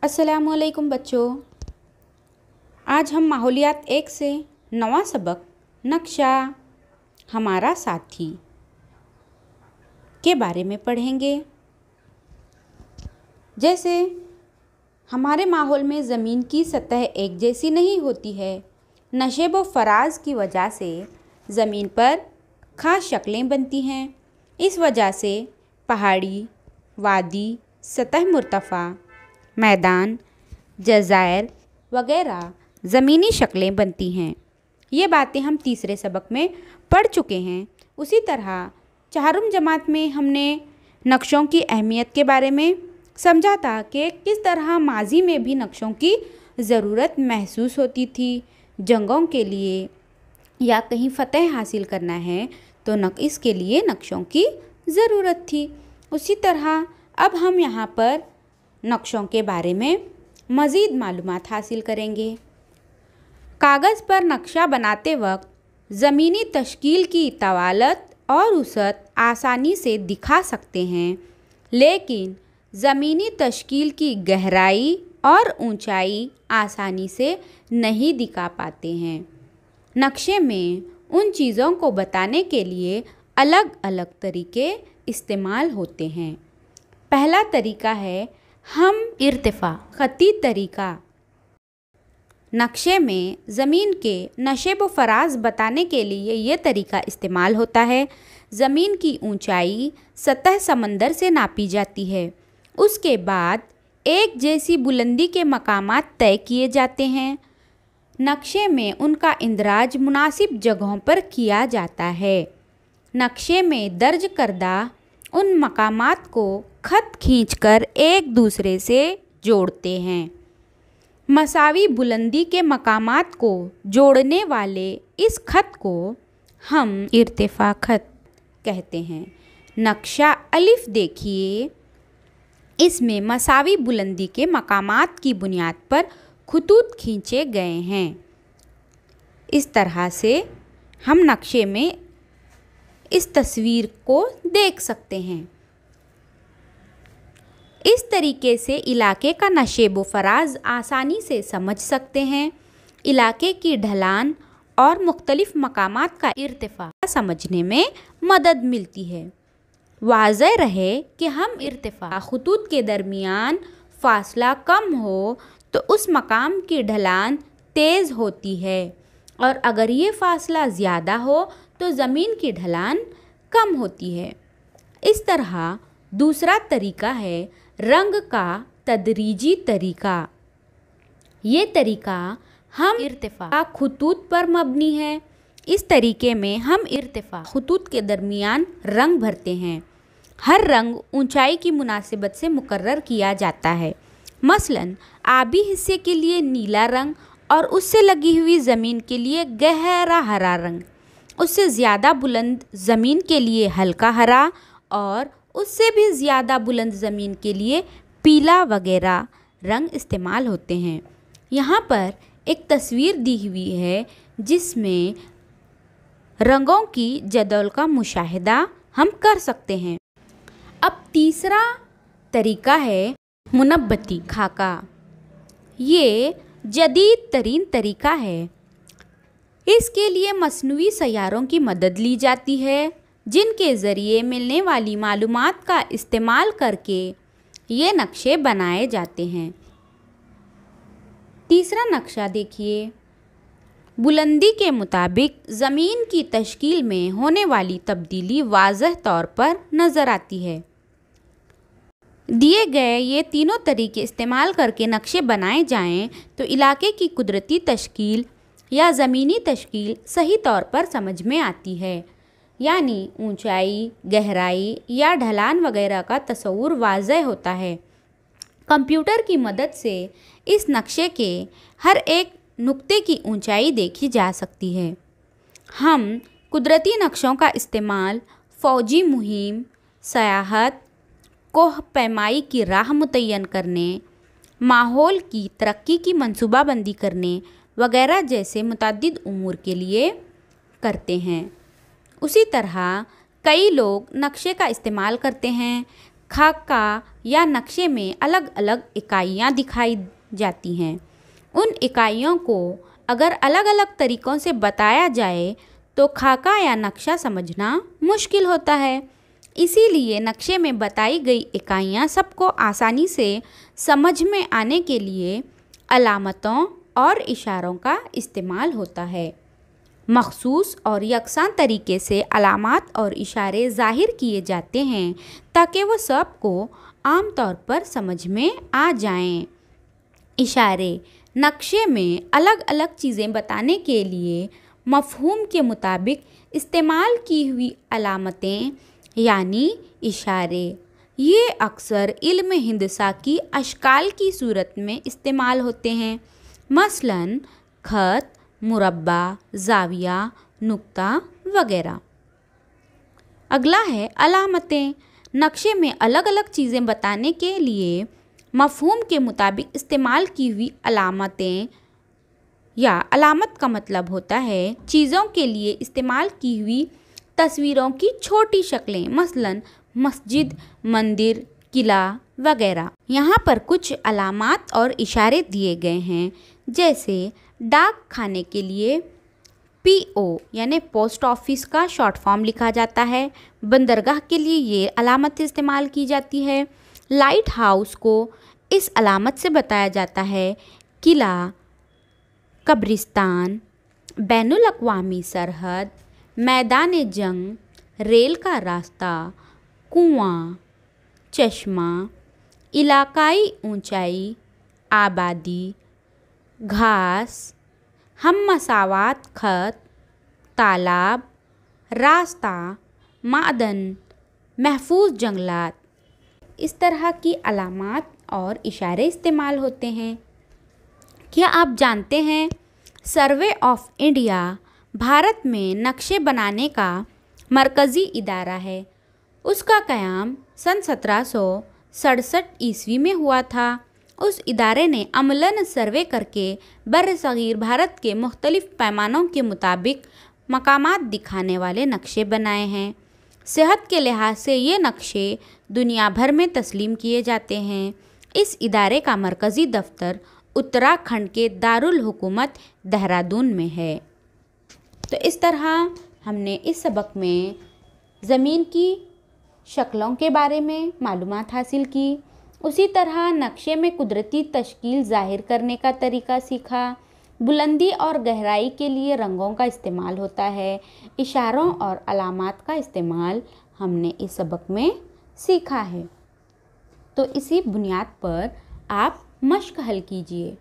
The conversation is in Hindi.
अस्सलामुअलैकुम बच्चों। आज हम माहौलियात 1 से 9वां सबक नक्शा हमारा साथी के बारे में पढ़ेंगे। जैसे हमारे माहौल में ज़मीन की सतह एक जैसी नहीं होती है। नशेब व फराज की वजह से ज़मीन पर ख़ास शक्लें बनती हैं। इस वजह से पहाड़ी, वादी, सतह मुर्तफ़ा, मैदान, जज़ायर वगैरह ज़मीनी शक्लें बनती हैं। ये बातें हम तीसरे सबक में पढ़ चुके हैं। उसी तरह चारुम जमात में हमने नक्शों की अहमियत के बारे में समझा था कि किस तरह माजी में भी नक्शों की ज़रूरत महसूस होती थी। जंगों के लिए या कहीं फ़तह हासिल करना है तो इसके लिए नक्शों की ज़रूरत थी। उसी तरह अब हम यहाँ पर नक्शों के बारे में मज़ीद मालूमात हासिल करेंगे। कागज़ पर नक्शा बनाते वक्त ज़मीनी तश्कील की तवालत और वसअत आसानी से दिखा सकते हैं, लेकिन ज़मीनी तश्कील की गहराई और ऊंचाई आसानी से नहीं दिखा पाते हैं। नक्शे में उन चीज़ों को बताने के लिए अलग अलग तरीके इस्तेमाल होते हैं। पहला तरीका है हम इर्तिफ़ा ख़ती तरीका। नक्शे में ज़मीन के नशेब व फराज बताने के लिए ये तरीका इस्तेमाल होता है। ज़मीन की ऊंचाई सतह समंदर से नापी जाती है। उसके बाद एक जैसी बुलंदी के मकामात तय किए जाते हैं। नक्शे में उनका इंदराज मुनासिब जगहों पर किया जाता है। नक्शे में दर्ज करदा उन मकामात को खत खींचकर एक दूसरे से जोड़ते हैं। मसावी बुलंदी के मकामात को जोड़ने वाले इस खत को हम इर्तिफ़ा खत कहते हैं। नक्शा अलिफ देखिए, इसमें मसावी बुलंदी के मकामात की बुनियाद पर खतूत खींचे गए हैं। इस तरह से हम नक्शे में इस तस्वीर को देख सकते हैं। इस तरीके से इलाके का नशेब व फराज आसानी से समझ सकते हैं। इलाके की ढलान और मुख्तलिफ मकामात का इर्तिफ़ा समझने में मदद मिलती है। वाज़ह रहे कि हम इर्तिफ़ा खतूत के दरमियान फ़ासला कम हो तो उस मकाम की ढलान तेज़ होती है, और अगर ये फ़ासला ज़्यादा हो तो ज़मीन की ढलान कम होती है। इस तरह दूसरा तरीका है रंग का तदरीजी तरीका। ये तरीका हम इर्तिफ़ा खतूत पर मबनी है। इस तरीके में हम इर्तिफ़ा खतूत के दरमियान रंग भरते हैं। हर रंग ऊंचाई की मुनासिबत से मुकर्रर किया जाता है। मसलन आबी हिस्से के लिए नीला रंग और उससे लगी हुई ज़मीन के लिए गहरा हरा रंग, उससे ज़्यादा बुलंद ज़मीन के लिए हल्का हरा और उससे भी ज़्यादा बुलंद ज़मीन के लिए पीला वगैरह रंग इस्तेमाल होते हैं। यहाँ पर एक तस्वीर दी हुई है जिसमें रंगों की जदौल का मुशाहिदा हम कर सकते हैं। अब तीसरा तरीका है मुनब्बती खाका। ये जदीद तरीन तरीका है। इसके लिए मसनूई सैयारों की मदद ली जाती है, जिनके ज़रिए मिलने वाली मालूमात का इस्तेमाल करके ये नक्शे बनाए जाते हैं। तीसरा नक्शा देखिए। बुलंदी के मुताबिक ज़मीन की तश्कील में होने वाली तब्दीली वाज़ह तौर पर नज़र आती है। दिए गए ये तीनों तरीके इस्तेमाल करके नक्शे बनाए जाएं तो इलाके की कुदरती तश्कील या ज़मीनी तश्कील सही तौर पर समझ में आती है। यानी ऊंचाई, गहराई या ढलान वगैरह का तस्वुर वाज़ह होता है। कंप्यूटर की मदद से इस नक्शे के हर एक नुक्ते की ऊंचाई देखी जा सकती है। हम कुदरती नक्शों का इस्तेमाल फ़ौजी मुहिम, सयाहत, कोह पैमाई की राह मुतय्यन करने, माहौल की तरक्की की मंसूबाबंदी करने वगैरह जैसे मुतअद्दिद उमूर के लिए करते हैं। उसी तरह कई लोग नक्शे का इस्तेमाल करते हैं खाका या नक्शे में अलग अलग इकाइयाँ दिखाई जाती हैं। उन इकाइयों को अगर अलग अलग तरीक़ों से बताया जाए तो खाका या नक्शा समझना मुश्किल होता है। इसीलिए नक्शे में बताई गई इकाइयाँ सबको आसानी से समझ में आने के लिए अलामतों और इशारों का इस्तेमाल होता है। मखसूस और यकसान तरीके से अलामात और इशारे ज़ाहिर किए जाते हैं ताकि वो सबको आम तौर पर समझ में आ जाएं। इशारे नक्शे में अलग अलग चीज़ें बताने के लिए मफ़हूम के मुताबिक इस्तेमाल की हुई अलामतें यानी इशारे, ये अक्सर इल्म हिंदसा की अशकाल की सूरत में इस्तेमाल होते हैं, मसलन ख़त, मुरब्बा, ज़ाविया, नुक्ता वगैरह। अगला है अलामतें। नक्शे में अलग अलग चीज़ें बताने के लिए मफ़हूम के मुताबिक इस्तेमाल की हुई अलामतें या अलामत का मतलब होता है चीज़ों के लिए इस्तेमाल की हुई तस्वीरों की छोटी शक्लें, मसलन मस्जिद, मंदिर, किला वगैरह। यहाँ पर कुछ अलामात और इशारे दिए गए हैं, जैसे डाक खाने के लिए PO यानी पोस्ट ऑफिस का शॉर्ट फॉर्म लिखा जाता है। बंदरगाह के लिए ये अलामत इस्तेमाल की जाती है। लाइट हाउस को इस अलामत से बताया जाता है। किला, कब्रिस्तान, बैनुल अक़वामी सरहद, मैदान जंग, रेल का रास्ता, कुआं, चश्मा, इलाकाई ऊंचाई, आबादी, घास, हम मसावात ख़त, तालाब, रास्ता, मादन, महफूज जंगलात। इस तरह की अलामात और इशारे इस्तेमाल होते हैं। क्या आप जानते हैं सर्वे ऑफ इंडिया भारत में नक्शे बनाने का मरकज़ी इदारा है। उसका क़याम सन 1767 ईस्वी में हुआ था। उस इदारे ने अमलन सर्वे करके बर्र-ए-सग़ीर भारत के मुख्तलिफ़ पैमानों के मुताबिक मकामात दिखाने वाले नक्शे बनाए हैं। सेहत के लिहाज से ये नक्शे दुनिया भर में तस्लीम किए जाते हैं। इस इदारे का मरकज़ी दफ्तर उत्तराखंड के दारुल हुकूमत देहरादून में है। तो इस तरह हमने इस सबक में ज़मीन की शक्लों के बारे में मालूमात हासिल की। उसी तरह नक्शे में कुदरती तश्कील ज़ाहिर करने का तरीका सीखा। बुलंदी और गहराई के लिए रंगों का इस्तेमाल होता है। इशारों और अलामात का इस्तेमाल हमने इस सबक में सीखा है। तो इसी बुनियाद पर आप मश्क हल कीजिए।